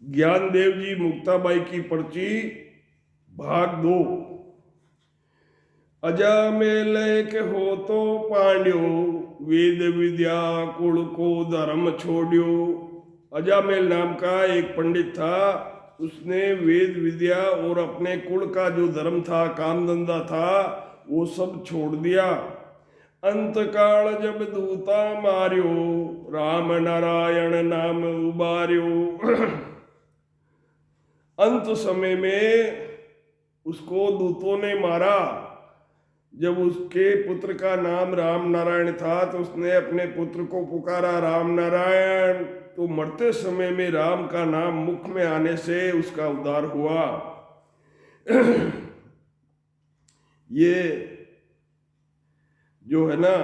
ज्ञानदेव जी मुक्ताबाई की पर्ची भाग 2। अजामेल के हो तो पांड्यो, वेद विद्या कुल को धर्म छोड़ियो। अजामेल नाम का एक पंडित था। उसने वेद विद्या और अपने कुल का जो धर्म था, काम धंधा था, वो सब छोड़ दिया। अंत काल जब दूता मार्यो, राम नारायण नाम उबार्यो। अंत समय में उसको दूतों ने मारा। जब उसके पुत्र का नाम राम नारायण था तो उसने अपने पुत्र को पुकारा राम नारायण। तो मरते समय में राम का नाम मुख में आने से उसका उद्धार हुआ। ये जो है ना,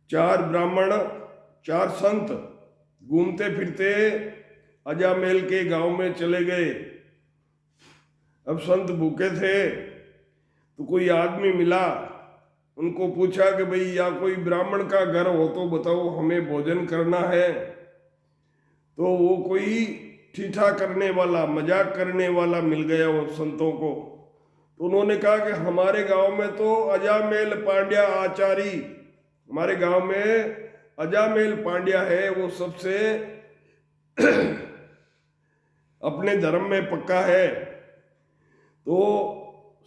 4 ब्राह्मण 4 संत घूमते फिरते अजामेल के गांव में चले गए। अब संत भूखे थे तो कोई आदमी मिला। उनको पूछा कि भाई या कोई ब्राह्मण का घर हो तो बताओ, हमें भोजन करना है। तो वो कोई ठीठा करने वाला, मजाक करने वाला मिल गया वो संतों को। तो उन्होंने कहा कि हमारे गांव में तो अजामेल पांड्या आचारी, हमारे गांव में अजामेल पांड्या है, वो सबसे अपने धर्म में पक्का है। तो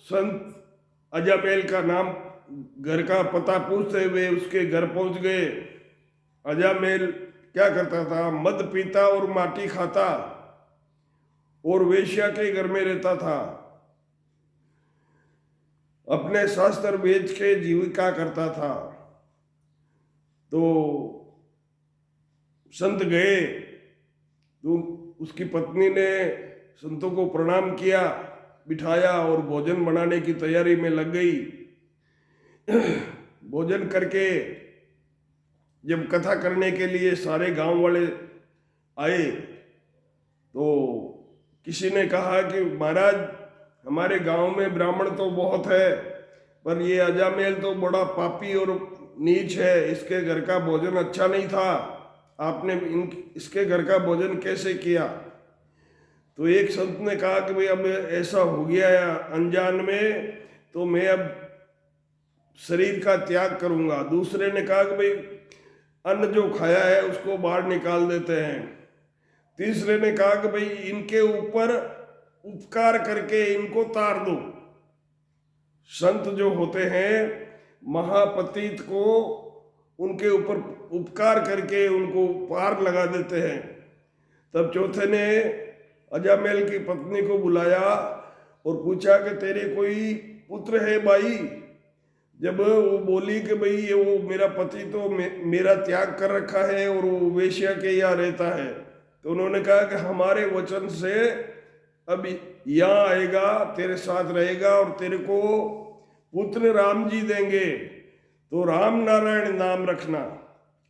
संत अजामेल का नाम, घर का पता पूछते हुए उसके घर पहुंच गए। अजामेल क्या करता था? मद पीता और माटी खाता और वेश्या के घर में रहता था। अपने शास्त्र बेच के जीविका करता था। तो संत गए तो उसकी पत्नी ने संतों को प्रणाम किया, बिठाया और भोजन बनाने की तैयारी में लग गई। भोजन करके जब कथा करने के लिए सारे गांव वाले आए तो किसी ने कहा कि महाराज, हमारे गांव में ब्राह्मण तो बहुत है, पर ये अजामेल तो बड़ा पापी और नीच है। इसके घर का भोजन अच्छा नहीं था। आपने इसके घर का भोजन कैसे किया? तो एक संत ने कहा कि भाई अब ऐसा हो गया है अनजान में, तो मैं अब शरीर का त्याग करूंगा। दूसरे ने कहा कि भाई अन्न जो खाया है उसको बाहर निकाल देते हैं। तीसरे ने कहा कि भाई इनके ऊपर उपकार करके इनको तार दो। संत जो होते हैं महापतित को उनके ऊपर उपकार करके उनको पार लगा देते हैं। तब चौथे ने अजामेल की पत्नी को बुलाया और पूछा कि तेरे कोई पुत्र है भाई? जब वो बोली कि भाई ये वो मेरा पति तो मेरा त्याग कर रखा है और वो वेश्या के यहाँ रहता है, तो उन्होंने कहा कि हमारे वचन से अब यहाँ आएगा, तेरे साथ रहेगा और तेरे को पुत्र राम जी देंगे, तो राम नारायण नाम रखना।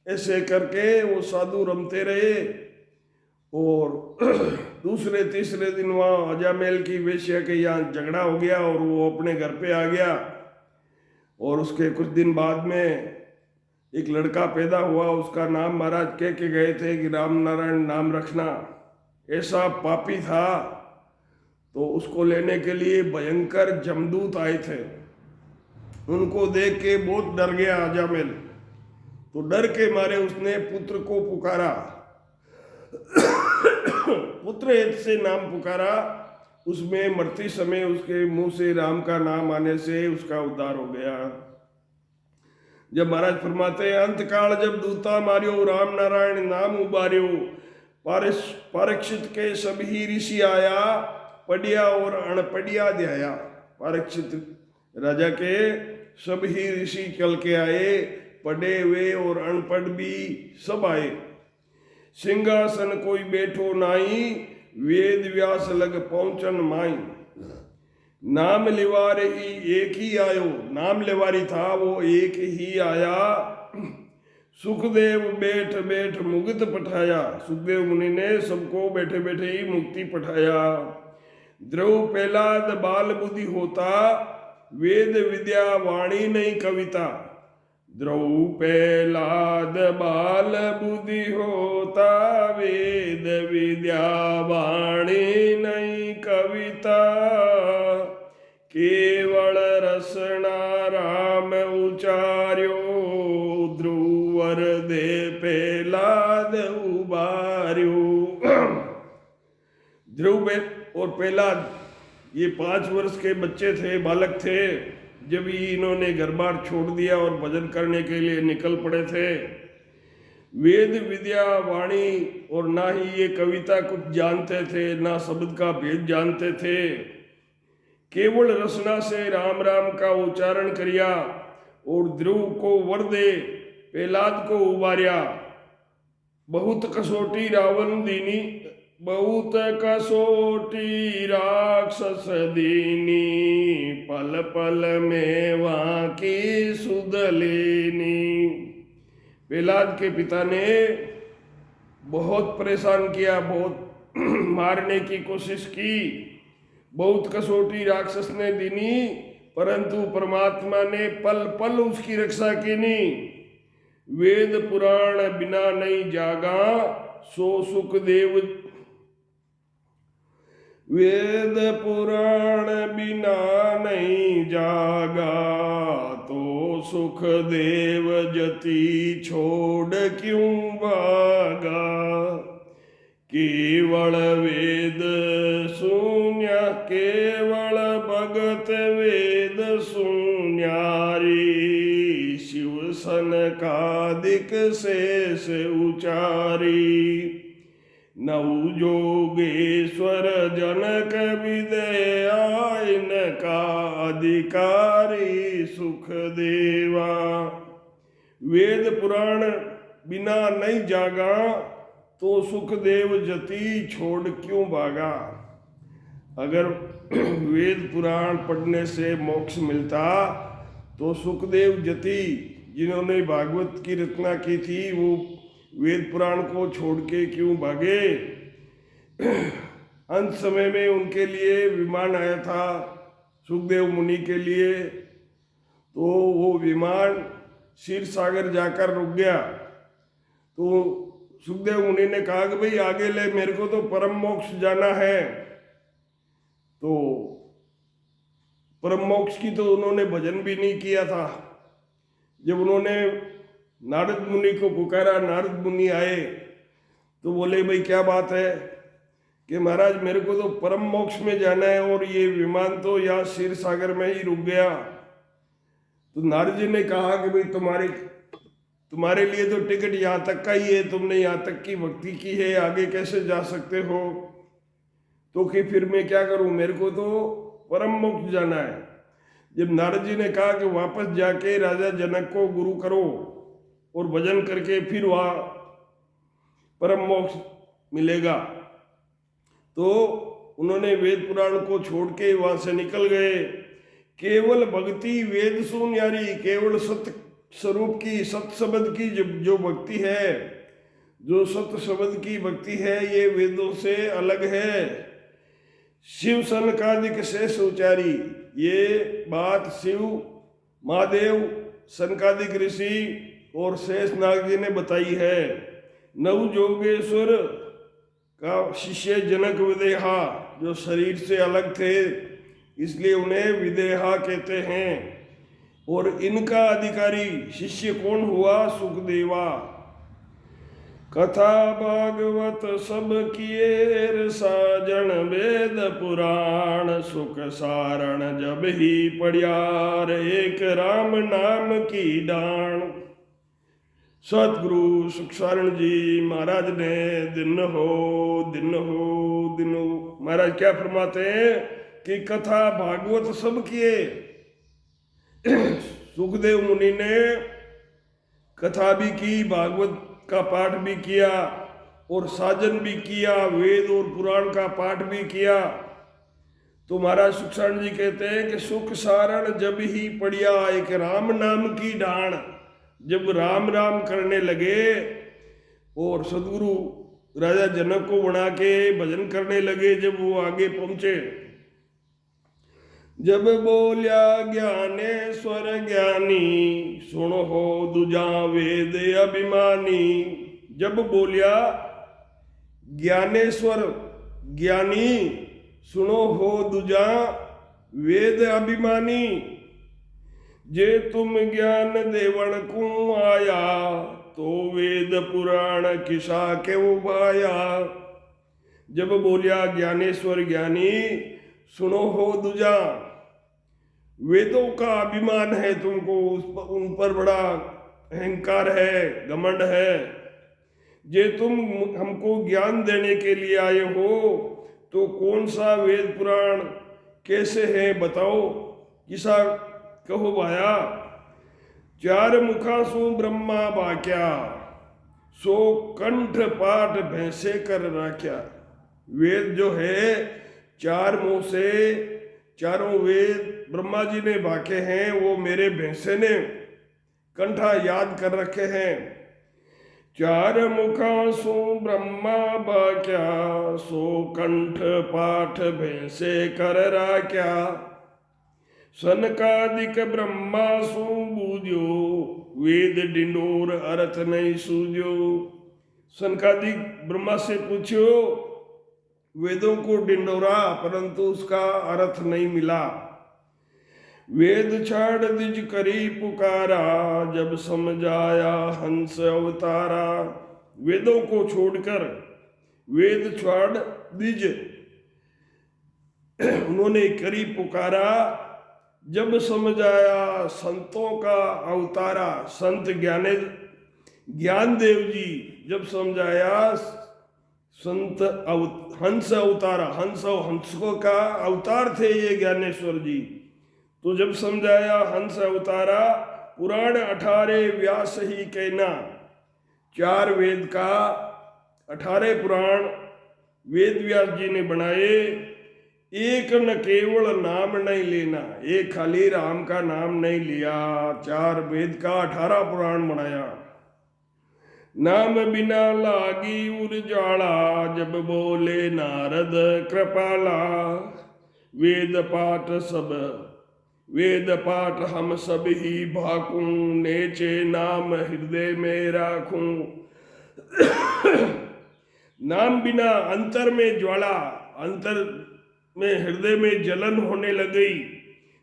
ऐसे करके वो साधु रमते रहे। और दूसरे तीसरे दिन वहाँ अजामेल की वेश्या के यहाँ झगड़ा हो गया और वो अपने घर पे आ गया। और उसके कुछ दिन बाद में एक लड़का पैदा हुआ। उसका नाम महाराज कह के गए थे कि राम नारायण नाम रखना। ऐसा पापी था। तो उसको लेने के लिए भयंकर जमदूत आए थे। उनको देख के बहुत डर गया अजामेल। तो डर के मारे उसने पुत्र को पुकारा, पुत्र से नाम पुकारा। उसमें मरते समय उसके मुंह से राम का नाम आने से उसका उद्धार हो गया। जब महाराज फरमाते हैं अंत काल जब दूता मारियो, राम नारायण नाम उबार्यो। परीक्षित के सभी ऋषि आया, पढ़िया और अनपढ़िया ध्याया। परीक्षित राजा के सभी ऋषि चल के आए, पढ़े हुए और अनपढ़ भी सब आए। सिंहासन कोई बैठो नाई, वेद व्यास लग पहुंचन माई। नाम लेवारे ही एक ही आयो, नाम लेवारी था वो एक ही आया। सुखदेव बैठ बैठ मुक्त पठाया। सुखदेव मुनि ने सबको बैठे बैठे ही मुक्ति पठाया। द्रव प्रहलाद बाल बुद्धि होता, वेद विद्या वाणी नहीं कविता। द्रौपेलाद बाल बुद्धि होता, वेद विद्या वाणी नहीं कविता, केवल रसना राम उचार्यो, ध्रुवर दे पेलाद उबार्यो। ध्रुव और पेलाद ये 5 वर्ष के बच्चे थे, बालक थे, जब ही इन्होंने घर बार छोड़ दिया और भजन करने के लिए निकल पड़े थे। वेद विद्या वाणी और ना ही ये कविता कुछ जानते थे, ना शब्द का भेद जानते थे। केवल रसना से राम राम का उच्चारण किया और ध्रुव को वर दे पेलाद को उबार्या। बहुत कसोटी रावण दीनी, बहुत कसोटी राक्षस दीनी, पल पल में वहाँ की सुध लेनी। पेलाद के पिता ने बहुत परेशान किया, बहुत मारने की कोशिश की, बहुत कसोटी राक्षस ने दीनी, परंतु परमात्मा ने पल पल उसकी रक्षा की नहीं। वेद पुराण बिना नहीं जागा, सो सुखदेव, वेद पुराण बिना नहीं जागा, तो सुखदेव जति छोड़ क्यों भागा। केवल वेद शून्य, केवल भगत वेद शून्यारी, शिव सनकादिक शेष उचारी। नौ जोगेश्वर जनक विदया, इनका अधिकारी सुखदेवा। वेद पुराण बिना नहीं जागा, तो सुखदेव जति छोड़ क्यों भागा। अगर वेद पुराण पढ़ने से मोक्ष मिलता तो सुखदेव जति जिन्होंने भागवत की रचना की थी वो वेद पुराण को छोड़ के क्यों भागे। अंत समय में उनके लिए विमान आया था सुखदेव मुनि के लिए, तो वो विमान क्षीर सागर जाकर रुक गया। तो सुखदेव मुनि ने कहा कि भाई आगे ले, मेरे को तो परम मोक्ष जाना है। तो परम मोक्ष की तो उन्होंने भजन भी नहीं किया था। जब उन्होंने नारद मुनि को पुकारा, नारद मुनि आए तो बोले भाई क्या बात है कि महाराज मेरे को तो परम मोक्ष में जाना है और ये विमान तो यहाँ क्षीर सागर में ही रुक गया। तो नारद जी ने कहा कि भाई तुम्हारे लिए तो टिकट यहाँ तक का ही है, तुमने यहाँ तक की भक्ति की है, आगे कैसे जा सकते हो। तो कि फिर मैं क्या करूँ, मेरे को तो परम मोक्ष जाना है। जब नारद जी ने कहा कि वापस जाके राजा जनक को गुरु करो और भजन करके फिर वहाँ परम मोक्ष मिलेगा, तो उन्होंने वेद पुराण को छोड़ के वहाँ से निकल गए। केवल भक्ति वेद शून्यारी, केवल सत्य स्वरूप की, सत्य शब्द की जो भक्ति है, जो सत्य शब्द की भक्ति है, ये वेदों से अलग है। शिव सनकादिक शेष उचारी, ये बात शिव, महादेव, सनकादिक ऋषि और शेष नाग जी ने बताई है। नव जोगेश्वर का शिष्य जनक विदेहा, जो शरीर से अलग थे इसलिए उन्हें विदेहा कहते हैं। और इनका अधिकारी शिष्य कौन हुआ, सुखदेवा। कथा भागवत सब किए साजन, वेद पुराण सुख सारण जब ही पड़ियार, एक राम नाम की डाण। सतगुरु सुखसारण जी महाराज ने दिन हो महाराज क्या फरमाते हैं कि कथा भागवत सब किए। सुखदेव मुनि ने कथा भी की, भागवत का पाठ भी किया और साजन भी किया, वेद और पुराण का पाठ भी किया। तो महाराज सुखसारण जी कहते हैं कि सुख सारण जब ही पड़िया, एक राम नाम की डाण। जब राम राम करने लगे और सदगुरु राजा जनक को बना के भजन करने लगे, जब वो आगे पहुंचे, जब बोलिया ज्ञानेश्वर ज्ञानी, सुनो हो दुजा वेद अभिमानी। जब बोलिया ज्ञानेश्वर ज्ञानी, सुनो हो दुजा वेद अभिमानी। जे तुम ज्ञान देवण को आया, तो वेद पुराण किसा के उबाया। जब बोलिया ज्ञानेश्वर ज्ञानी, सुनो हो दुजा। वेदों का अभिमान है तुमको, उन पर बड़ा अहंकार है, घमंड है। जे तुम हमको ज्ञान देने के लिए आए हो, तो कौन सा वेद पुराण कैसे है बताओ, किसा कहो भाया। चार मुखा सु ब्रह्मा बाक्या, सो कंठ पाठ भैंसे कर राख्या। वेद जो है चार मुंह से, चारों वेद ब्रह्मा जी ने बाके हैं, वो मेरे भैंसे ने कंठा याद कर रखे हैं। चार मुखा सो ब्रह्मा बाक्या, सो कंठ पाठ भैंसे कर राख्या। सनकादिक ब्रह्मा सो बूझो, वेद डिंडोर अर्थ नहीं सूझो। सनकादिक ब्रह्मा से पूछो, वेदों को डिंडोरा परंतु उसका अर्थ नहीं मिला। वेद छाड़ दिज करी पुकारा, जब समझाया हंस अवतारा। वेदों को छोड़कर वेद छाड़ दिज, उन्होंने करी पुकारा, जब समझाया संतों का अवतारा। संत ज्ञानदेव जी जब समझाया, संत हंस अवतारा, हंसों का अवतार थे ये ज्ञानेश्वर जी। तो जब समझाया हंस अवतारा, पुराण 18 व्यास ही कहना। चार वेद का 18 पुराण वेद व्यास जी ने बनाए। एक न केवल नाम नहीं लेना, एक खाली राम का नाम नहीं लिया, चार वेद का 18 पुराण बनाया। नाम बिना लागी उर्जाला, जब बोले नारद कृपाला। वेद पाठ हम सब ही भाकूं, नेचे नाम हृदय में राखूं। नाम बिना अंतर में ज्वाला, अंतर में हृदय में जलन होने लगी।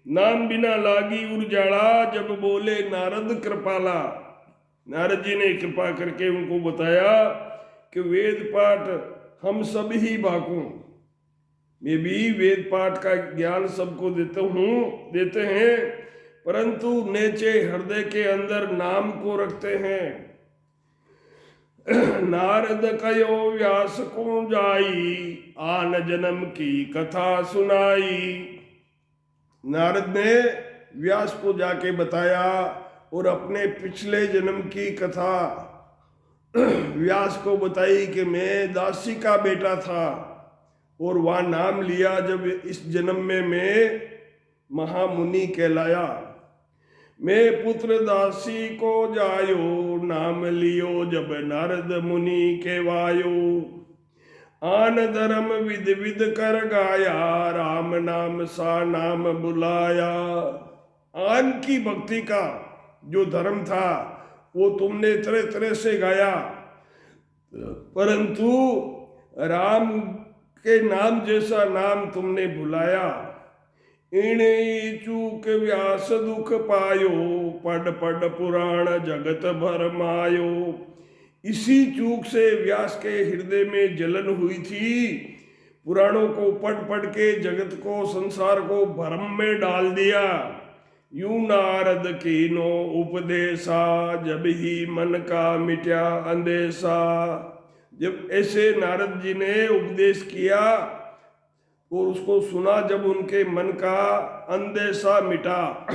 नाम बिना लागी उर्जाला, जब बोले नारद कृपाला। नारद जी ने कृपा करके उनको बताया कि वेद पाठ हम सब ही बाकूं। मैं भी वेद पाठ का ज्ञान सबको देते हैं, परंतु नेचे हृदय के अंदर नाम को रखते हैं। नारद कयो व्यास को जाई, आन जन्म की कथा सुनाई। नारद ने व्यास को जाके बताया और अपने पिछले जन्म की कथा व्यास को बताई कि मैं दासी का बेटा था और वह नाम लिया जब इस जन्म में मैं महामुनि कहलाया। मैं पुत्र दासी को जायो, नाम लियो जब नारद मुनि कहवायो। आन धर्म विध विध कर गाया, राम नाम सा नाम बुलाया। आन की भक्ति का जो धर्म था वो तुमने तरह तरह से गाया, परंतु राम के नाम जैसा नाम तुमने बुलाया। इणे चूक व्यास दुख पायो, पढ़ पढ़ पुराण जगत भर मायो। इसी चूक से व्यास के हृदय में जलन हुई थी। पुराणों को पढ़ पढ़ के जगत को, संसार को भ्रम में डाल दिया। यूं नारद कीनो उपदेशा, जब ही मन का मिट्या अंदेशा। जब ऐसे नारद जी ने उपदेश किया और उसको सुना, जब उनके मन का अंदेशा मिटा।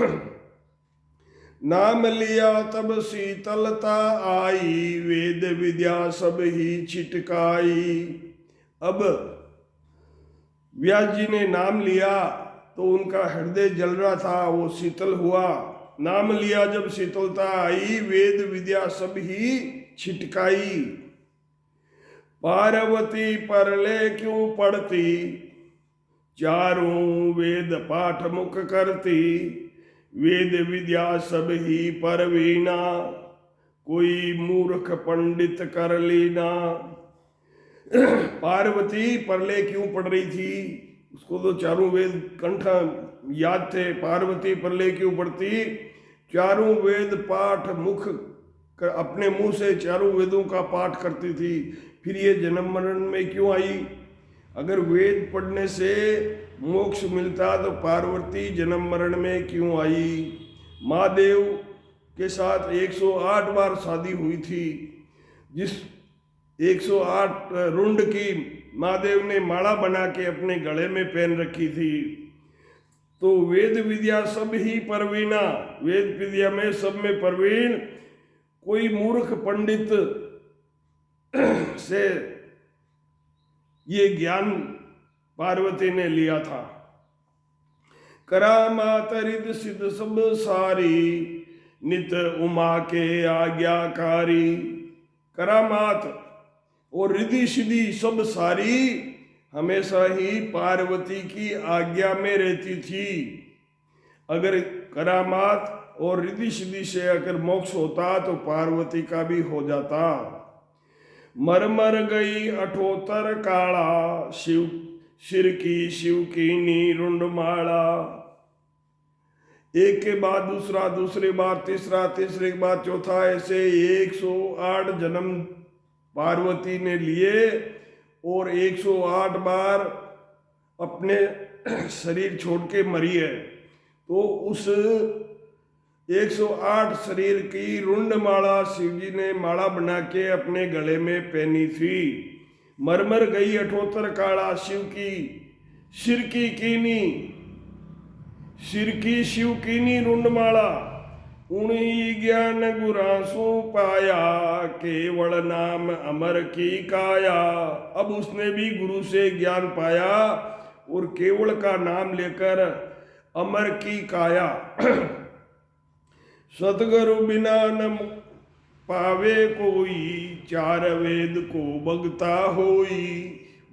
नाम लिया तब शीतलता आई, वेद विद्या सब ही छिटकाई। अब व्यास जी ने नाम लिया तो उनका हृदय जल रहा था, वो शीतल हुआ। नाम लिया जब शीतलता आई, वेद विद्या सब ही छिटकाई। पार्वती परले क्यों पड़ती, चारों वेद पाठ मुख करती, वेद विद्या सब ही परवीना, कोई मूर्ख पंडित कर लीना। पार्वती परले क्यों पढ़ रही थी? उसको तो चारों वेद कंठ याद थे। पार्वती परले क्यों पढ़ती? चारों वेद पाठ मुख अपने मुंह से चारों वेदों का पाठ करती थी। फिर ये जन्म मरण में क्यों आई? अगर वेद पढ़ने से मोक्ष मिलता तो पार्वती जन्म मरण में क्यों आई? महादेव के साथ 108 बार शादी हुई थी। जिस 108 रुंड की महादेव ने माला बना के अपने गले में पहन रखी थी। तो वेद विद्या सब ही परवीना, वेद विद्या में सब में परवीन, कोई मूर्ख पंडित से ये ज्ञान पार्वती ने लिया था। करामात रिद सिद्ध सब सारी, नित उमा के आज्ञाकारी। करामात और रिद्धि सिद्धि सब सारी हमेशा ही पार्वती की आज्ञा में रहती थी। अगर करामात और रिद्धि सिद्धि से अगर मोक्ष होता तो पार्वती का भी हो जाता। मर मर गई 78 काला, शिव की नीरुंड माला। एक के बाद दूसरा, दूसरी बार तीसरा, तीसरे के बाद चौथा, ऐसे 108 जन्म पार्वती ने लिए और 108 बार अपने शरीर छोड़ के मरी है। तो उस 108 शरीर की रुंड माला शिवजी ने माला बना के अपने गले में पहनी थी। मरमर गई 78 काला, शिव की शिव कीनी रुंड माला। उन्हीं ज्ञान गुरासों पाया, केवल नाम अमर की काया। अब उसने भी गुरु से ज्ञान पाया और केवल का नाम लेकर अमर की काया। सतगुरु बिना न पावे कोई, चार वेद को बगता होई।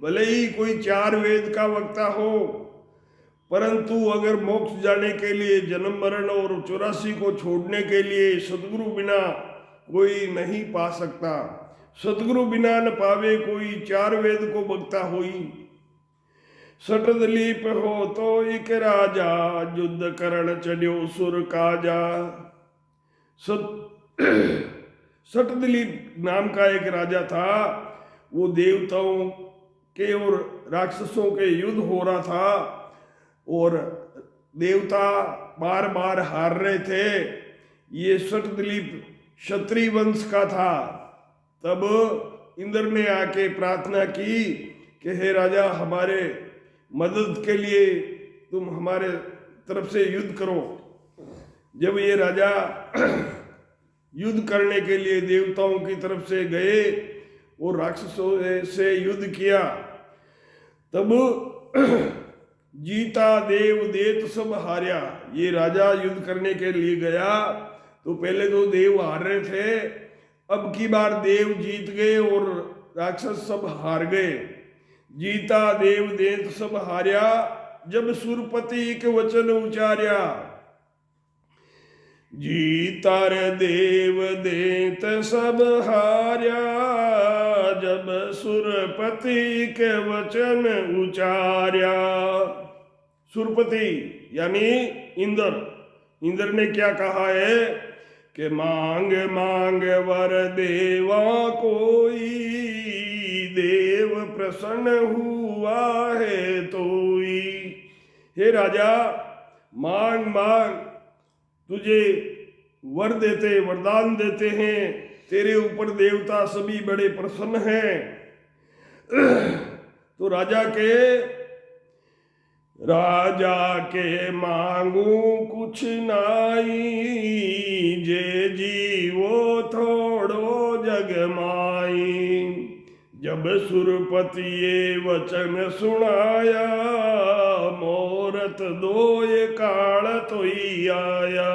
भले ही कोई 4 वेद का वक्ता हो, परंतु अगर मोक्ष जाने के लिए, जन्म मरण और 84 को छोड़ने के लिए सतगुरु बिना कोई नहीं पा सकता। सतगुरु बिना न पावे कोई, 4 वेद को बगता होई। सट दलीप हो तो एक राजा, युद्ध करण चढ़्यो सुर काजा। सटदलीप नाम का एक राजा था। वो देवताओं के और राक्षसों के युद्ध हो रहा था और देवता बार बार हार रहे थे। ये सटदलीप क्षत्रिय वंश का था। तब इंद्र ने आके प्रार्थना की कि हे राजा, हमारे मदद के लिए तुम हमारे तरफ से युद्ध करो। जब ये राजा युद्ध करने के लिए देवताओं की तरफ से गए और राक्षसों से युद्ध किया, तब जीता देव देत सब हार्या। ये राजा युद्ध करने के लिए गया तो पहले तो देव हार रहे थे, अब की बार देव जीत गए और राक्षस सब हार गए। जीता देव देत सब हार्या, जब सुरपति के वचन उचार्या। जीतार देव देत सब हार्या, जब सुरपति के वचन उचार्या। सुरपति यानी इंद्र ने क्या कहा है कि मांग मांग वर देवा कोई, देव प्रसन्न हुआ है तोई। हे राजा, मांग मांग, तुझे वर देते, वरदान देते हैं। तेरे ऊपर देवता सभी बड़े प्रसन्न हैं। तो राजा के मांगू कुछ नाई, जे जीवो थोड़ो जग माई। जब सुरपति ये वचन सुनाया, मोरत दोय काल तो ही आया।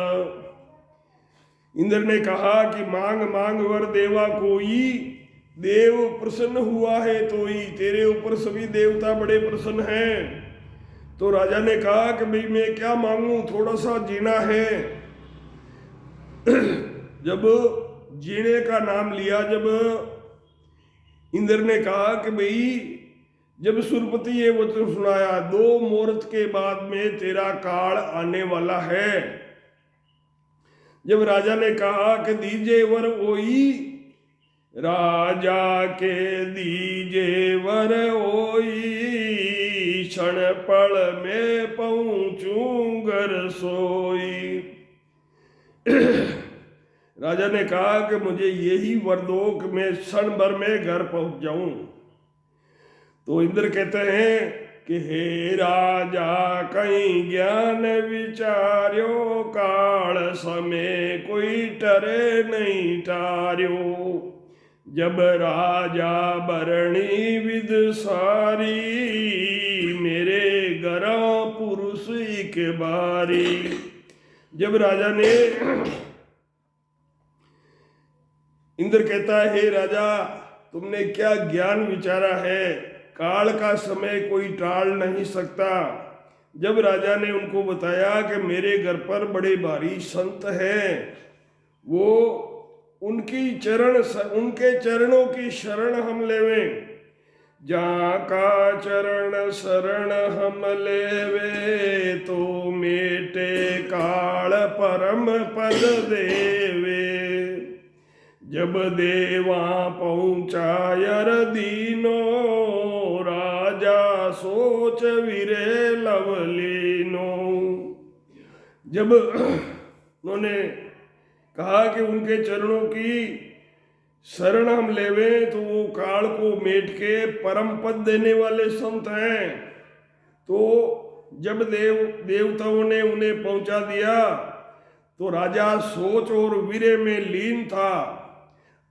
इंद्र ने कहा कि मांग मांग वर देवा कोई, देव प्रसन्न हुआ है तो ही। तेरे ऊपर सभी देवता बड़े प्रसन्न हैं। तो राजा ने कहा कि भाई मैं क्या मांगू, थोड़ा सा जीना है। जब जीने का नाम लिया, जब इंद्र ने कहा कि भाई, जब सुरपति ये वचन सुनाया, 2 मुहूर्त के बाद में तेरा काल आने वाला है। जब राजा ने कहा कि दीजे वर ओई, राजा के दीजे वर ओई, क्षण पल में पहुंचूं घर सोई। राजा ने कहा कि मुझे यही वर दो कि मैं क्षण भर में घर पहुंच जाऊं। तो इंद्र कहते हैं कि हे राजा कहीं ज्ञान विचार्यो, काल समय कोई टरे नहीं टार्यो। जब राजा बरणी विद सारी, मेरे गरा पुरुष एक बारी। जब राजा ने, इंद्र कहता है हे राजा तुमने क्या ज्ञान विचारा है, काल का समय कोई टाल नहीं सकता। जब राजा ने उनको बताया कि मेरे घर पर बड़े भारी संत हैं, वो उनके चरणों की शरण हम लेवें, जहाँ का चरण शरण हम लेवे, तो मेटे काल परम पद देवे। जब देवा पहुँचायर दीनो, राजा सोच विरे लवलीनो। जब उन्होंने कहा कि उनके चरणों की शरण हम लेवे, तो वो काल को मेट के परम पद देने वाले संत हैं। तो जब देवताओं ने उन्हें पहुंचा दिया, तो राजा सोच और वीर्य में लीन था।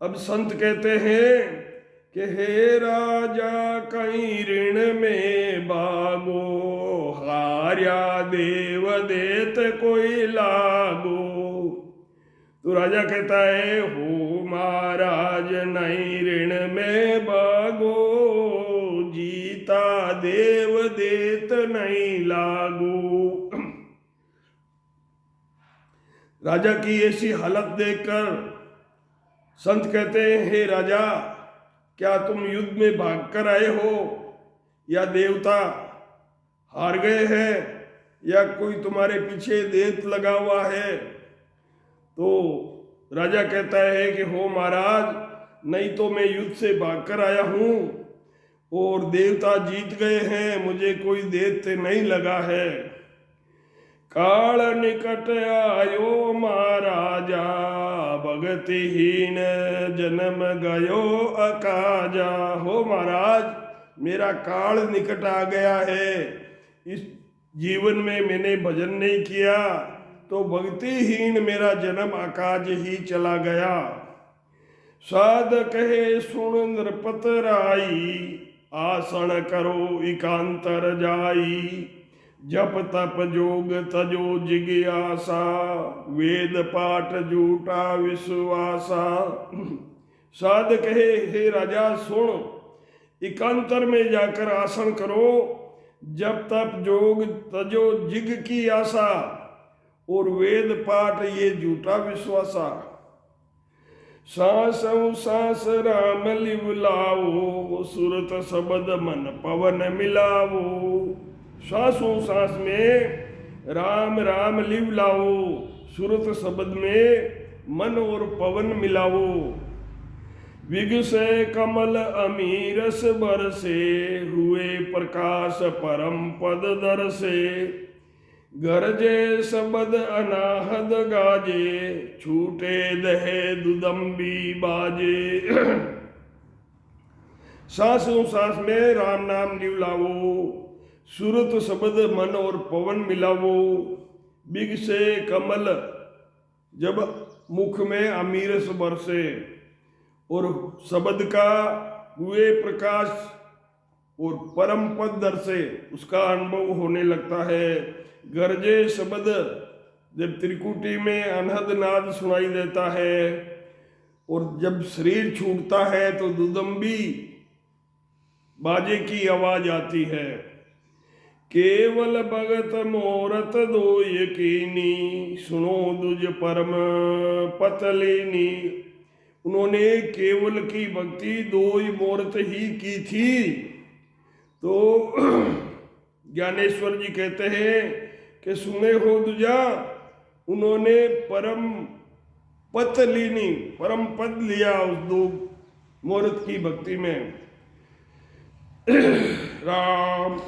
अब संत कहते हैं कि हे राजा कहीं ऋण में बागो, हार्या देव देत कोई लागो। तो राजा कहता है हो महाराज नहीं ऋण में बागो, जीता देव देत नहीं लागो। राजा की ऐसी हालत देखकर संत कहते हैं हे राजा क्या तुम युद्ध में भागकर आए हो, या देवता हार गए हैं, या कोई तुम्हारे पीछे दैत्य लगा हुआ है। तो राजा कहता है कि हो महाराज नहीं तो मैं युद्ध से भागकर आया हूँ और देवता जीत गए हैं, मुझे कोई दैत्य नहीं लगा है। काल निकट आयो महाराजा, भगतिहीन जन्म गयो अकाजा। हो महाराज मेरा काल निकट आ गया है, इस जीवन में मैंने भजन नहीं किया तो भक्तिहीन मेरा जन्म अकाज ही चला गया। साध कहे सुन नृपत राई, आसन करो एकांतर जाई। जप तप जोग तजो जिज्ञासा, वेद पाठ झूठा विश्वासा। साध कहे हे राजा सुन, एकांतर में जाकर आसन करो, जप तप जोग तजो जिग की आशा, और वेद पाठ ये झूठा विश्वासा। सांस सांस राम लिवलाओ, सुरत शब्द मन पवन मिलाओ। सांसों सांस में राम राम लिव लाओ, सुरत शब्द में मन और पवन मिलाओ। विगसे कमल अमीरस बरसे, हुए प्रकाश परम पद दरसे। गरजे शब्द अनाहद गाजे, छूटे दहे दुदम्बी बाजे। सांसों सांस में राम नाम लिव लाओ, सुरत शब्द मन और पवन मिलावो। बिग से कमल जब मुख में अमीरस बरसे, और शब्द का हुए प्रकाश और परम पद दर्शे, उसका अनुभव होने लगता है। गरजे शब्द जब त्रिकुटी में अनहद नाद सुनाई देता है, और जब शरीर छूटता है तो दुदम्बी बाजे की आवाज आती है। केवल भगत मोरत दो यकीनी, सुनो दुज परम पतलीनी। उन्होंने केवल की भक्ति दो ही मोरत ही की थी। तो ज्ञानेश्वर जी कहते हैं कि सुने हो दुजा, उन्होंने परम पतलीनी, परम पद लिया उस दो मोरत की भक्ति में। राम